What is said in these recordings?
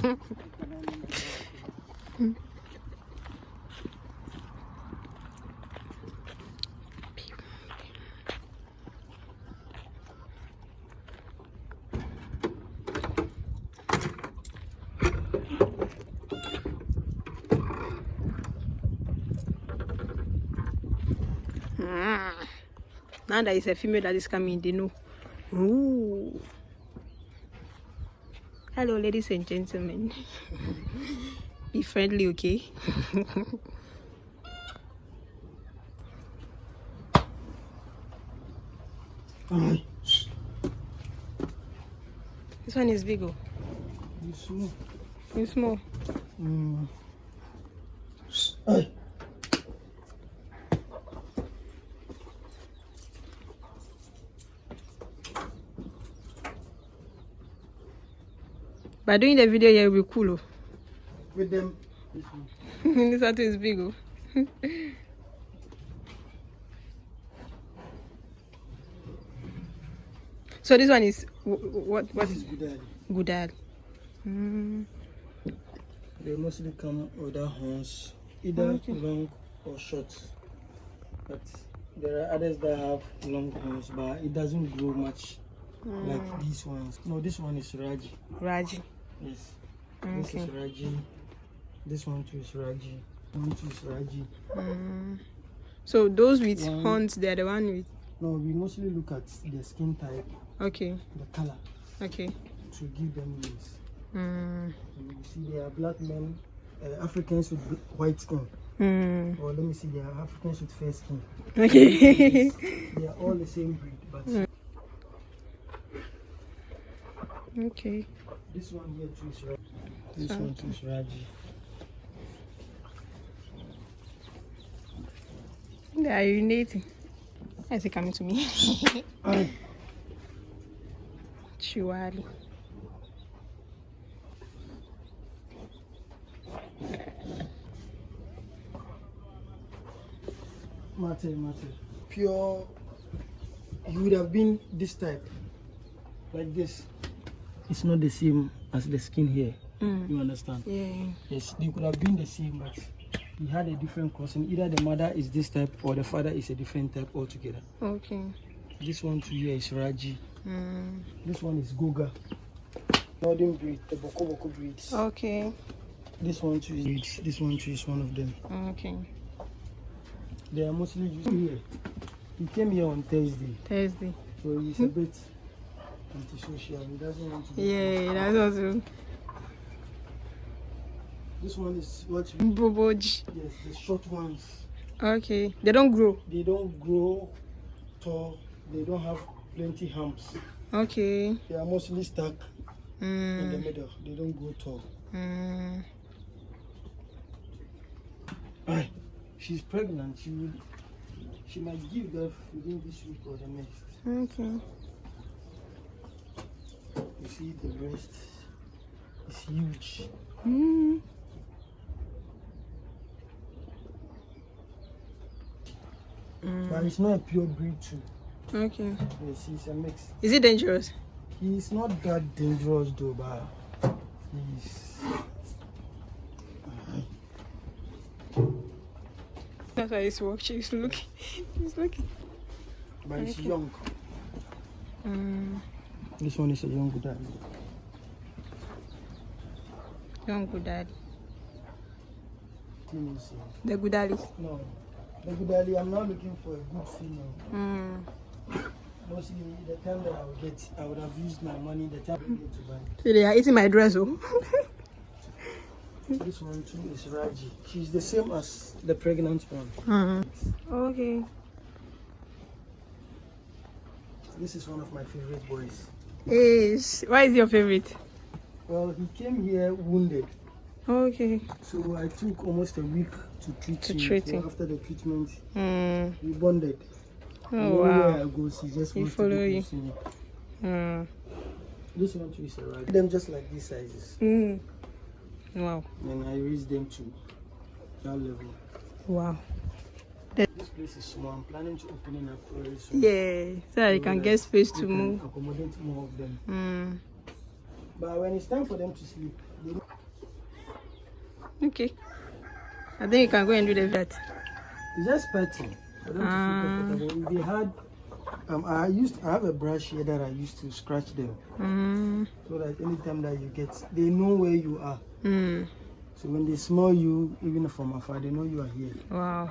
Now that it's a female that is coming, they know. Ooh. Hello, ladies and gentlemen. Be friendly, okay? This one is big. Oh. It's small. It's small. By doing the video here will be cool. Oh. With them, This one is big. Oh. So this one is what is Gudali. Gudali. They mostly come with their horns, either long or short. But there are others that have long horns, but it doesn't grow much like these ones. No, this one is Raji. Raji. Yes. This is Raji. This one too is Raji. One too is Raji. So those with horns, they're the one with. No, we mostly look at the skin type. Okay. The color. Okay. To give them names. You see, there are black men, Africans with white skin. Or let me see, there are Africans with fair skin. Okay. They are all the same breed, but okay. This one here too is Raji. This one too is Raji. They are urinating. Why is it coming to me? Chihuahua. Mate. Pure, you would have been this type, like this. It's not the same as the skin here. You understand? Yeah. Yes, they could have been the same, but he had a different cousin. Either the mother is this type or the father is a different type altogether. Okay. This one too here is Raji. This one is Goga. Northern breed, the Boko breeds. Okay. This one too is this one too is one of them. Okay. They are mostly used here. He came here on Thursday. So he's a bit antisocial. He doesn't want to be. Yeah, that's also. This one is what we Boboji. Yes, the short ones. Okay. They don't grow. They don't grow tall. They don't have plenty humps. Okay. They are mostly stuck in the middle. They don't grow tall. She's pregnant. She might give birth within this week or the next. Okay. You see the breast is huge. But it's not a pure breed too. Okay. Yes, he's a mix. Is it dangerous? He's not that dangerous though, but he's... That's why he's watching. He's looking. He's looking. But he's young. This one is a young Gudali. Young Gudali. Teenage. The Gudali. No. The Gudali, I'm not looking for a good female. Mostly the time that I would have used my money, the time I get to buy. So they are eating my dress, oh. This one too is Raji. She's the same as the pregnant one. Okay. This is one of my favorite boys. Why is your favorite? Well, he came here wounded. Okay. So I took almost a week to treat him. So after the treatment, we bonded. Oh, wow. I go, he just He wants follow to you. This one too is a Raji. Them just like these sizes. Wow. And I raised them to that level. Wow. This place is small. I'm planning to open it up very soon. Yeah, so that you can get space to move. Accommodate more of them. But when it's time for them to sleep, they don't Okay. I think you can go and do the vet. It's just petting for them to feel comfortable. If they had, I have a brush here that I used to scratch them, so that anytime that you get, they know where you are. So when they smell you, even from afar, they know you are here. Wow.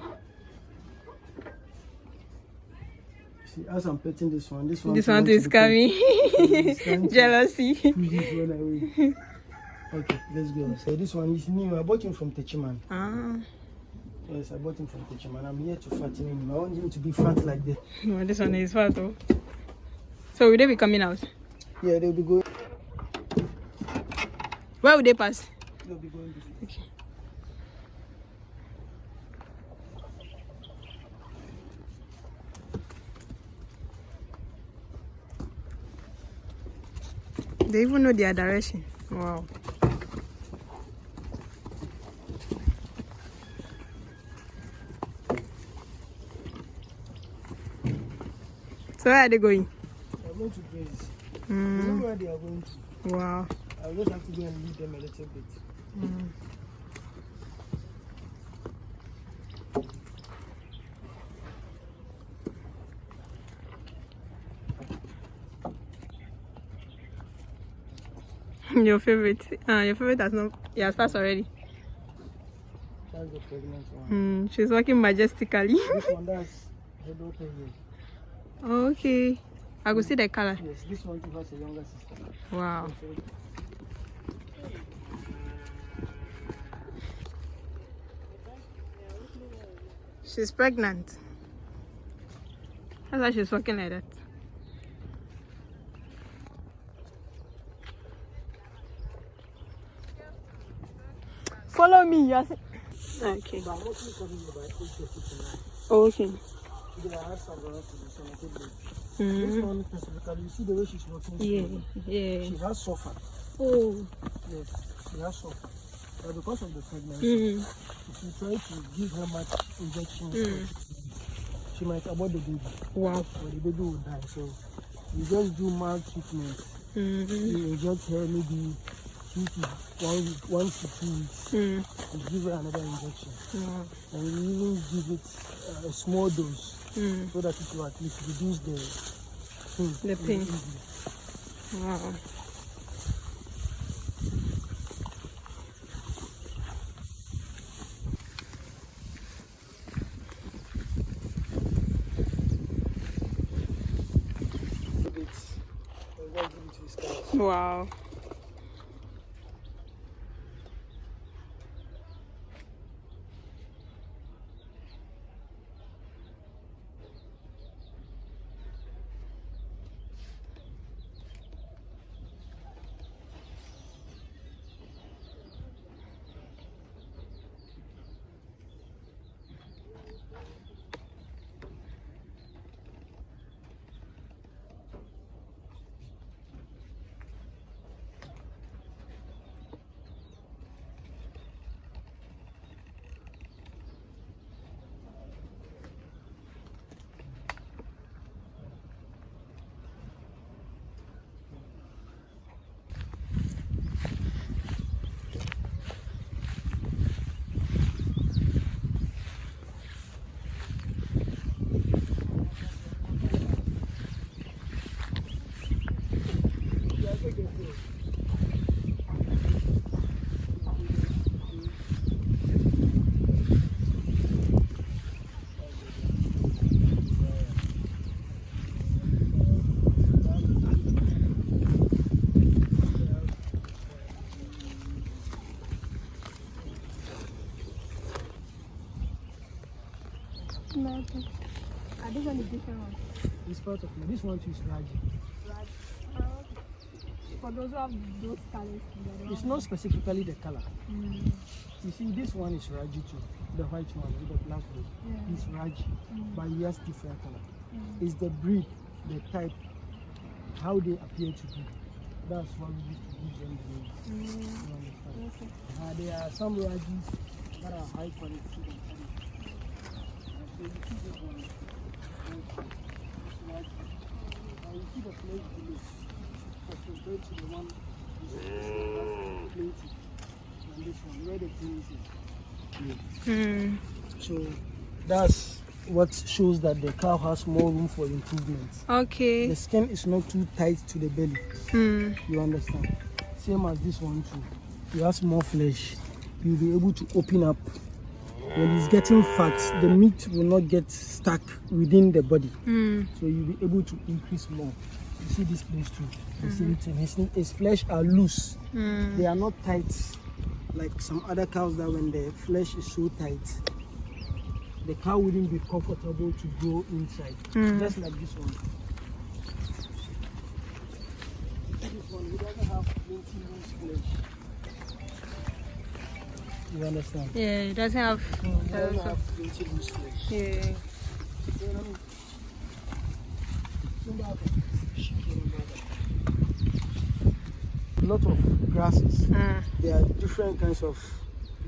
See, as I'm petting this one This one is coming. Jealousy. Push this one away. Okay, let's go. So this one is new. I bought him from Techiman. Yes, I bought him from Techiman. I'm here to fatten him. I want him to be fat like that. No, this one is fat though. So will they be coming out? Yeah, they'll be going. Where will they pass? They'll be going this way. Okay. They even know their direction. Wow. So where are they going? They're going to graze. You know where they are going to. Wow. I'll just have to go and lead them a little bit. Your favorite? Your favorite has not. He has passed already. That's the pregnant one. She's walking majestically. This one, that's her daughter here. Okay. I could see the color. Yes, this one too has a younger sister. Wow. She's pregnant. That's why she's walking like that. Follow me. Yes. Okay. But I'm mostly coming here by 8:30 tonight. Oh, okay. Because I have some runs to do, so I take break. This one specifically, you see the way she's working? Yeah. She has suffered. Oh. Yes, she has suffered. But because of the pregnancy, if you try to give her much injections, she might abort the baby. Wow. Or the baby will die. So you just do mild treatment. You inject her maybe 1 to 2 weeks. You give her another injection. And you even give it a small dose so that it will at least reduce the pain. Wow. Wow. I think one is different one. This part of me. This one too is Raji. For those who have those colors. It's not specifically the color. You see, this one is Raji too. The white one with the black bit. It's Raji, but he has different color. It's the breed, the type, how they appear to be. That's why we used to give them the names. You understand? There are some Rajis that are high quality. So you see this one. And you see the place below. As compared to the one plated. And this one, where the green is. Mm. So that's what shows that the cow has more room for improvement. Okay. The skin is not too tight to the belly. Mm. You understand? Same as this one too. He has more flesh. You'll be able to open up. When he's getting fat, the meat will not get stuck within the body. Mm. So you'll be able to increase more. You see this place too. The same thing. His flesh are loose. Mm. They are not tight like some other cows that when the flesh is so tight, the cow wouldn't be comfortable to go inside. Mm. Just like this one. This one, he doesn't have plenty loose flesh. You understand? Yeah, it doesn't have. He doesn't have plenty loose flesh. Yeah. A lot of grasses. Mm. There are different kinds of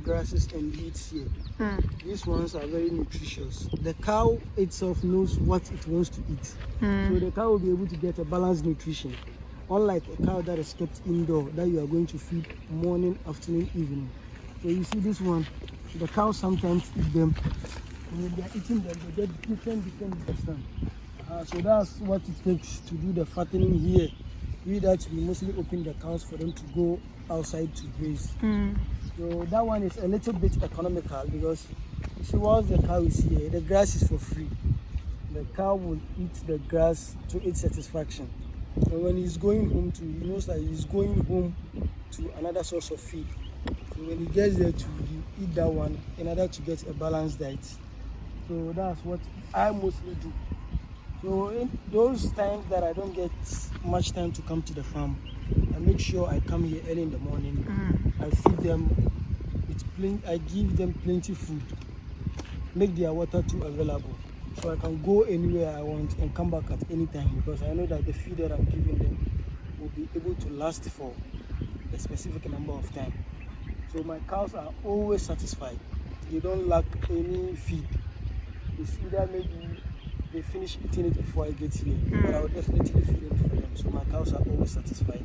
grasses and weeds here. Mm. These ones are very nutritious. The cow itself knows what it wants to eat. So the cow will be able to get a balanced nutrition. Unlike a cow that is kept indoor, that you are going to feed morning, afternoon, evening. So you see this one, the cows sometimes eat them. When they are eating them, they get different understand. So that's what it takes to do the fattening here. We mostly open the cows for them to go outside to graze. Mm. So that one is a little bit economical because you see, once the cow is here, the grass is for free. The cow will eat the grass to its satisfaction. And when he's going home he knows that he's going home to another source of feed. So when he gets there he eat that one in order to get a balanced diet. So that's what I mostly do. So in those times that I don't get much time to come to the farm, I make sure I come here early in the morning. I feed them I give them plenty food, make their water too available, so I can go anywhere I want and come back at any time, because I know that the feed that I'm giving them will be able to last for a specific number of time. So my cows are always satisfied. They don't lack any feed. It's either maybe they finish eating it before I get here, but I will definitely feed it for them. So my cows are always satisfied.